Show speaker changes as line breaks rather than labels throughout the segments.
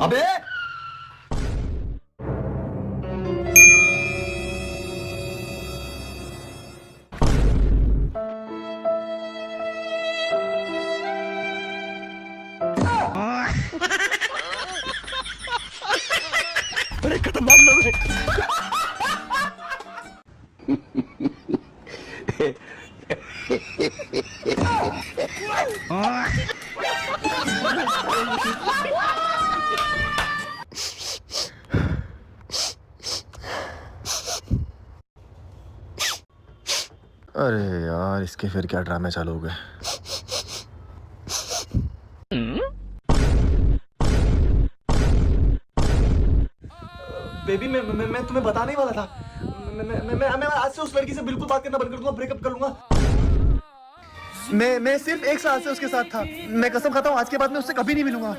अबे अरे खतरनाक लोग हैं।
अरे यार, इसके फिर क्या ड्रामे चालू हो गए।
बेबी मैं तुम्हें बताने ही वाला था। मैं आज से उस लड़की से बिल्कुल बात करना बंद कर दूंगा, ब्रेकअप कर लूंगा। मैं सिर्फ एक साल से उसके साथ था। मैं कसम खाता हूँ आज के बाद मैं उससे कभी नहीं मिलूंगा।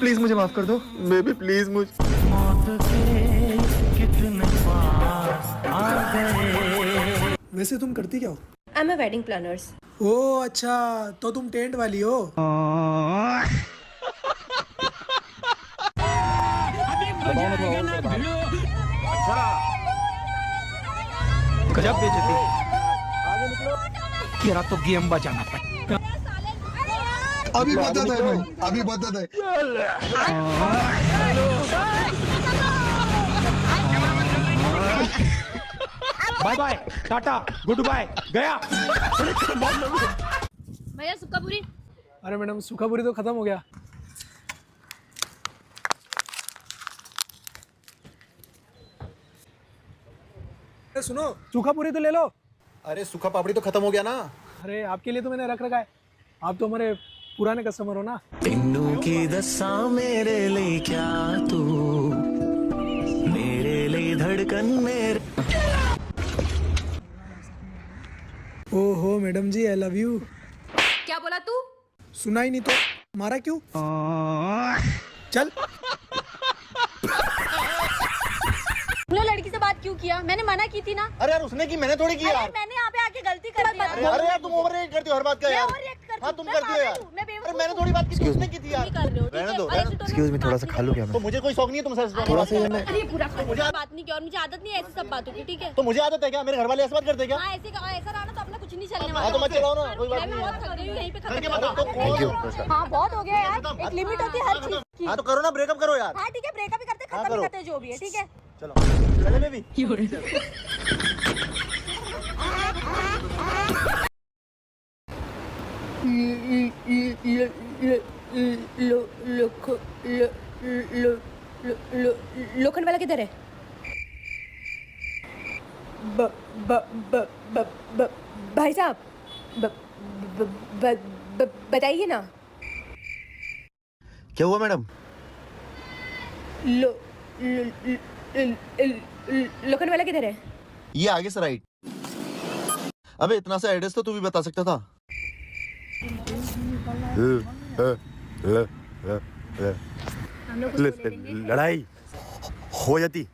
प्लीज मुझे माफ कर दो बेबी, प्लीज मुझे।
वैसे तुम करती क्या हो?
I am a wedding planners.
ओ अच्छा, तो तुम टेंट वाली हो।
गजब बेइज्जती। तेरा तो गेम बजाना पड़ेगा।
अभी बदत है भाई, अभी बदत है।
Bye bye, tata, goodbye, गया।
भैया सुक्का पूरी।
अरे मैडम, सूखा पूरी तो खत्म हो गया। सुनो, सूखा पूरी तो ले लो।
अरे सूखा पापड़ी तो खत्म हो गया ना।
अरे आपके लिए तो मैंने रख रखा है। आप तो हमारे पुराने कस्टमर हो ना।
तेनू की दसा मेरे लिए क्या तू, मेरे लिए धड़कन मेरे।
ओहो madam ji, I love you.
क्या बोला तू?
सुना ही नहीं तो मारा क्यों? चल।
तुमने लड़की से बात क्यों किया? मैंने मना की थी ना।
अरे यार उसने की, मैंने थोड़ी की यार।
मैंने यहाँ पे आके गलती कर दी यार।
अरे यार तुम ओवर रिएक्ट करती हो हर बात का यार। हाँ तुम करती हो यार। अरे मैंने थोड़ी बात की, उसने की थी यार। रहने दो।
एक्सक्यूज मी, थोड़ा सा खा लूं क्या
तो
मैं?
मुझे कोई शौक नहीं है तुमसे।
थोड़ा सा ये मैं
अरे पूरा मुझे बात नहीं की और मुझे आदत नहीं है ऐसी सब बातों की, ठीक है?
तो मुझे आदत है क्या? मेरे घर वाले ऐसे बात करते हैं क्या?
हाँ ऐसे ऐसा रहा ना तो अपना कुछ नहीं चलने
हाँ तो
वाला।
मत चलाओ ना, कोई बात
मैं
नहीं
बहुत
है।
थक गई हूँ, यहीं पे
करके
खत्म
बताओ।
करो।
Thank you.
हाँ बहुत हो गया यार, एक लिमिट होती है हर चीज की।
हाँ तो करो ना, ब्रेकअप करो यार।
हाँ ठीक है, ब्रेकअप भी करते
हाँ,
खत्म भी
करो।
करते जो भी है, ठीक है?
चलो चले बेबी।
लोखंड वाला किधर है? भाई साहब बताइए ना।
क्या हुआ मैडम?
लोखंड वाला किधर है?
ये आगे से राइट। अबे इतना सा एड्रेस तो तू भी बता सकता था।
हम लोग उसको ले लेंगे।
लड़ाई हो जाती।